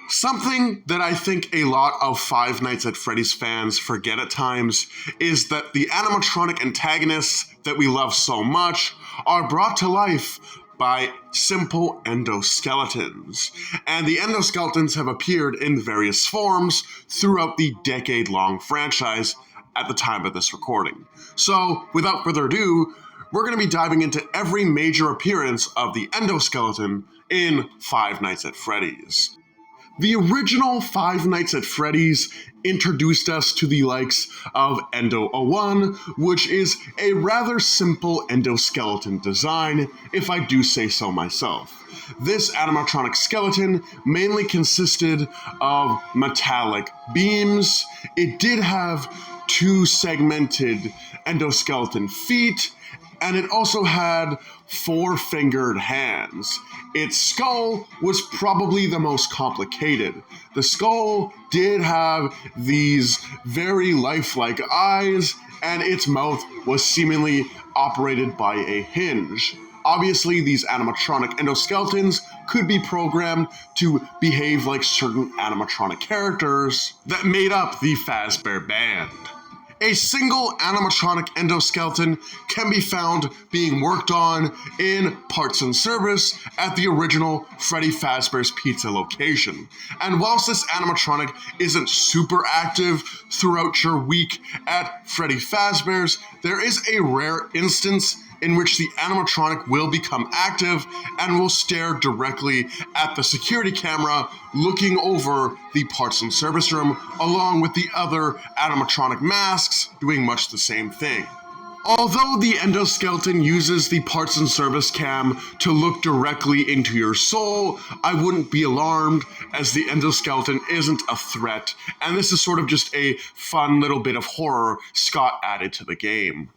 Something that I think a lot of Five Nights at Freddy's fans forget at times is that the animatronic antagonists that we love so much are brought to life by simple endoskeletons. And the endoskeletons have appeared in various forms throughout the decade-long franchise at the time of this recording. So, without further ado, we're going to be diving into every major appearance of the endoskeleton in Five Nights at Freddy's. The original Five Nights at Freddy's introduced us to the likes of Endo-01, which is a rather simple endoskeleton design, if I do say so myself. This animatronic skeleton mainly consisted of metallic beams. It did have two segmented endoskeleton feet, and it also had four-fingered hands. Its skull was probably the most complicated. The skull did have these very lifelike eyes, and its mouth was seemingly operated by a hinge. Obviously, these animatronic endoskeletons could be programmed to behave like certain animatronic characters that made up the Fazbear Band. A single animatronic endoskeleton can be found being worked on in parts and service at the original Freddy Fazbear's Pizza location. And whilst this animatronic isn't super active throughout your week at Freddy Fazbear's, there is a rare instance in which the animatronic will become active and will stare directly at the security camera looking over the parts and service room, along with the other animatronic masks doing much the same thing. Although the endoskeleton uses the parts and service cam to look directly into your soul, I wouldn't be alarmed, as the endoskeleton isn't a threat, and this is sort of just a fun little bit of horror Scott added to the game.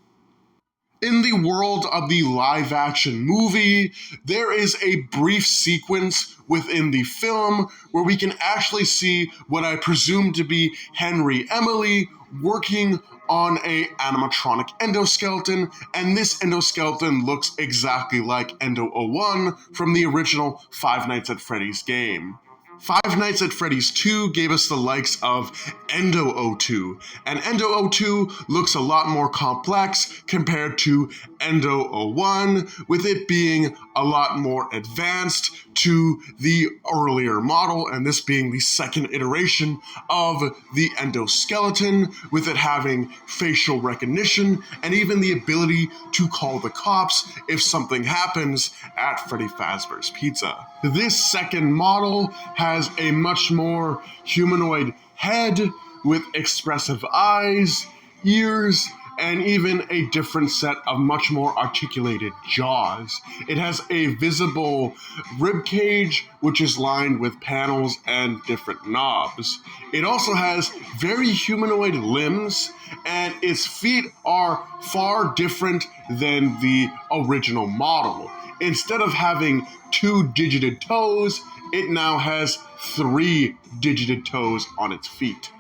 In the world of the live-action movie, there is a brief sequence within the film where we can actually see what I presume to be Henry Emily working on a animatronic endoskeleton, and this endoskeleton looks exactly like Endo-01 from the original Five Nights at Freddy's game. Five Nights at Freddy's 2 gave us the likes of Endo-02, and Endo-02 looks a lot more complex compared to Endo-01, with it being a lot more advanced to the earlier model, and this being the second iteration of the endoskeleton, with it having facial recognition and even the ability to call the cops if something happens at Freddy Fazbear's Pizza. This second model has a much more humanoid head with expressive eyes, ears, and even a different set of much more articulated jaws. It has a visible rib cage, which is lined with panels and different knobs. It also has very humanoid limbs, and its feet are far different than the original model. Instead of having two digited toes, it now has three digited toes on its feet.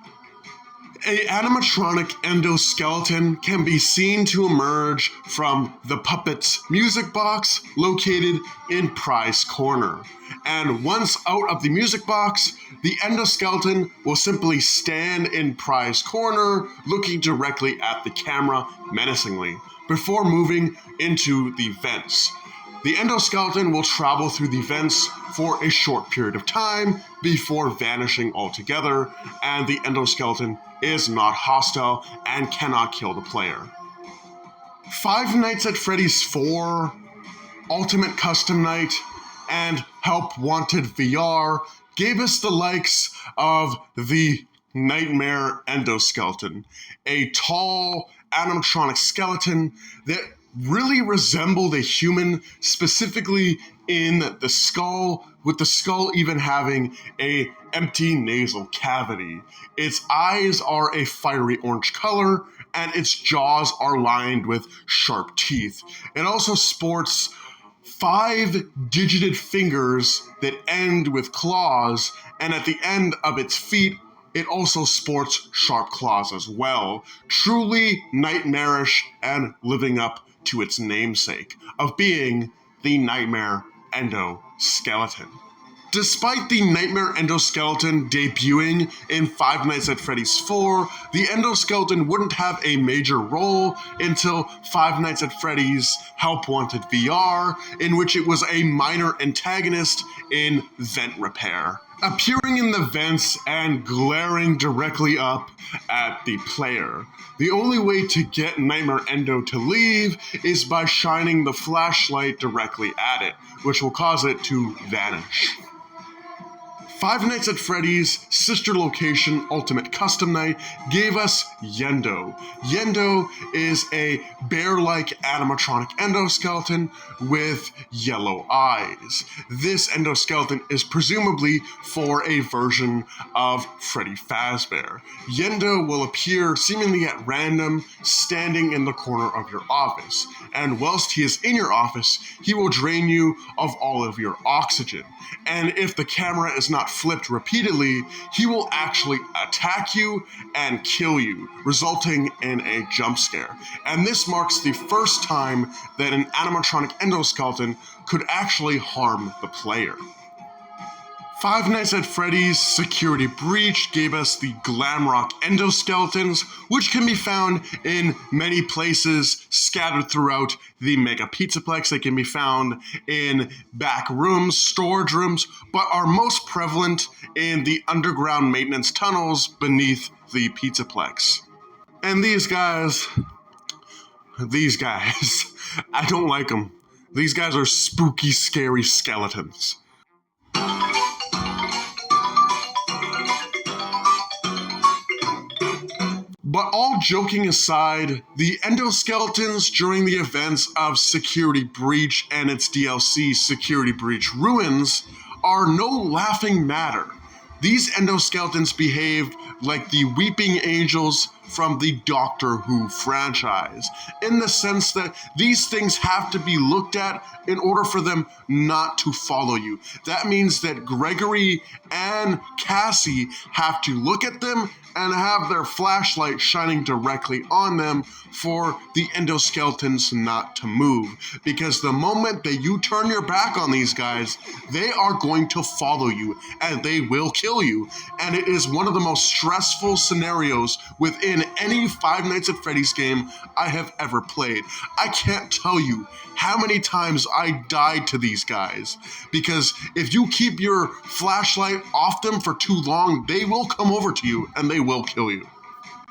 An animatronic endoskeleton can be seen to emerge from the puppet's music box located in Prize Corner. And once out of the music box, the endoskeleton will simply stand in Prize Corner, looking directly at the camera menacingly, before moving into the vents. The endoskeleton will travel through the vents for a short period of time before vanishing altogether, and the endoskeleton is not hostile and cannot kill the player. Five Nights at Freddy's 4, Ultimate Custom Night, and Help Wanted VR gave us the likes of the Nightmare Endoskeleton, a tall animatronic skeleton that really resembled a human, specifically in the skull, with the skull even having a empty nasal cavity. Its eyes are a fiery orange color, and its jaws are lined with sharp teeth. It also sports 5-digited fingers that end with claws, and at the end of its feet, it also sports sharp claws as well. Truly nightmarish and living up to its namesake of being the Nightmare Endoskeleton. Despite the Nightmare Endoskeleton debuting in Five Nights at Freddy's 4, the Endoskeleton wouldn't have a major role until Five Nights at Freddy's Help Wanted VR, in which it was a minor antagonist in vent repair, appearing in the vents and glaring directly up at the player. The only way to get Nightmare Endo to leave is by shining the flashlight directly at it, which will cause it to vanish. Five Nights at Freddy's sister location Ultimate Custom Night gave us Yendo. Yendo is a bear-like animatronic endoskeleton with yellow eyes. This endoskeleton is presumably for a version of Freddy Fazbear. Yendo will appear seemingly at random, standing in the corner of your office. And whilst he is in your office, he will drain you of all of your oxygen. And if the camera is not flipped repeatedly, he will actually attack you and kill you, resulting in a jump scare. And this marks the first time that an animatronic endoskeleton could actually harm the player. Five Nights at Freddy's Security Breach gave us the Glamrock endoskeletons, which can be found in many places scattered throughout the Mega Pizzaplex. They can be found in back rooms, storage rooms, but are most prevalent in the underground maintenance tunnels beneath the Pizzaplex. And these guys, I don't like them. These guys are spooky, scary skeletons. But all joking aside, the endoskeletons during the events of Security Breach and its DLC Security Breach Ruins are no laughing matter. These endoskeletons behaved like the weeping angels from the Doctor Who franchise, in the sense that these things have to be looked at in order for them not to follow you. That means that Gregory and Cassie have to look at them and have their flashlight shining directly on them for the endoskeletons not to move. Because the moment that you turn your back on these guys, they are going to follow you and they will kill you. And it is one of the most stressful scenarios within any Five Nights at Freddy's game I have ever played. I can't tell you how many times I died to these guys, because if you keep your flashlight off them for too long, they will come over to you and they will kill you.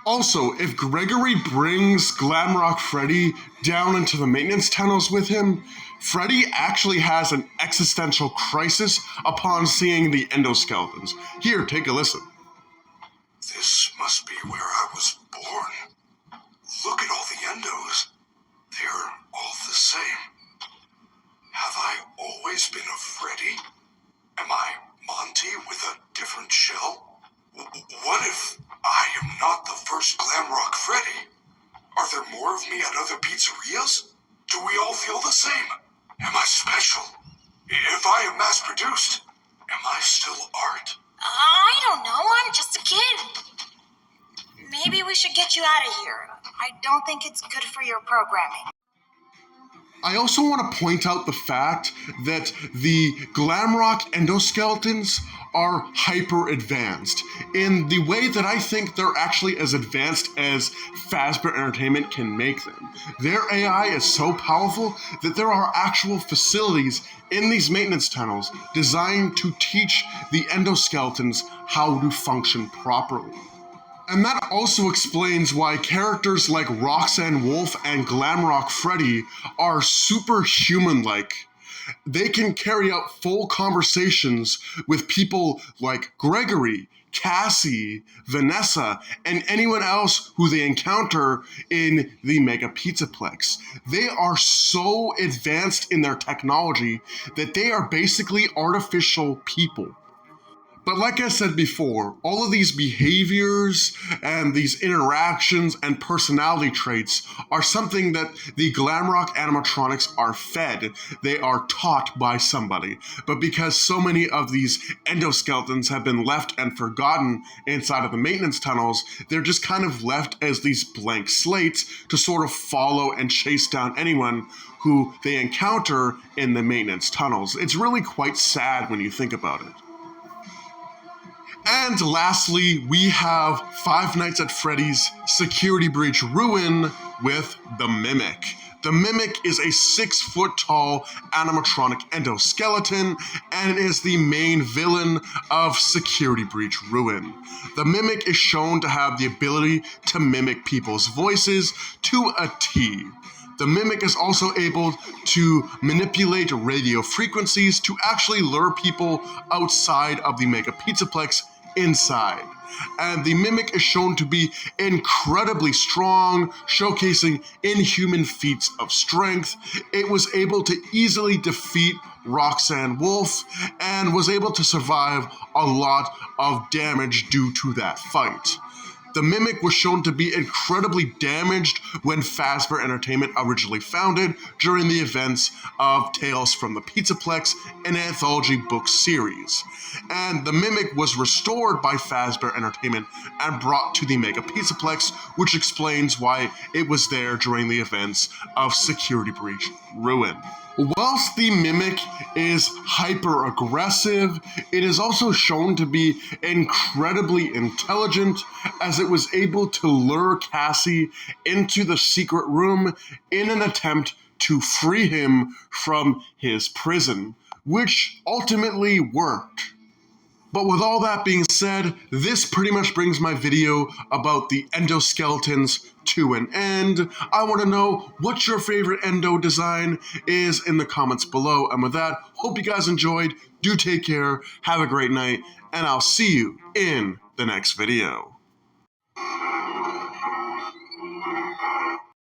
Also, if Gregory brings Glamrock Freddy down into the maintenance tunnels with him, Freddy actually has an existential crisis upon seeing the endoskeletons. Here, take a listen. This must be where I was born. Look at all the endos. They're all the same. Have I always been a Freddy? Am I Monty with a different shell? What if I am not the first Glamrock Freddy? Are there more of me at other pizzerias? Do we all feel the same? Am I special? If I am mass-produced, am I still art? I don't know, I'm just a kid. Maybe we should get you out of here. I don't think it's good for your programming. I also want to point out the fact that the Glamrock endoskeletons are hyper advanced in the way that I think they're actually as advanced as Fazbear Entertainment can make them. Their AI is so powerful that there are actual facilities in these maintenance tunnels designed to teach the endoskeletons how to function properly. And that also explains why characters like Roxanne Wolf and Glamrock Freddy are superhuman-like. They can carry out full conversations with people like Gregory, Cassie, Vanessa, and anyone else who they encounter in the Mega Pizzaplex. They are so advanced in their technology that they are basically artificial people. But like I said before, all of these behaviors and these interactions and personality traits are something that the Glamrock animatronics are fed. They are taught by somebody. But because so many of these endoskeletons have been left and forgotten inside of the maintenance tunnels, they're just kind of left as these blank slates to sort of follow and chase down anyone who they encounter in the maintenance tunnels. It's really quite sad when you think about it. And lastly, we have Five Nights at Freddy's Security Breach Ruin with the Mimic. The Mimic is a 6-foot-tall animatronic endoskeleton and is the main villain of Security Breach Ruin. The Mimic is shown to have the ability to mimic people's voices to a T. The Mimic is also able to manipulate radio frequencies to actually lure people outside of the Mega Pizzaplex inside. And the Mimic is shown to be incredibly strong, showcasing inhuman feats of strength. It was able to easily defeat Roxanne Wolf and was able to survive a lot of damage due to that fight. The Mimic was shown to be incredibly damaged when Fazbear Entertainment originally founded during the events of Tales from the Pizzaplex, an anthology book series. And the Mimic was restored by Fazbear Entertainment and brought to the Mega Pizzaplex, which explains why it was there during the events of Security Breach Ruin. Whilst the Mimic is hyper-aggressive, it is also shown to be incredibly intelligent, as it was able to lure Cassie into the secret room in an attempt to free him from his prison, which ultimately worked. But with all that being said, this pretty much brings my video about the endoskeletons to an end. I want to know what your favorite endo design is in the comments below. And with that, hope you guys enjoyed. Do take care, have a great night, and I'll see you in the next video.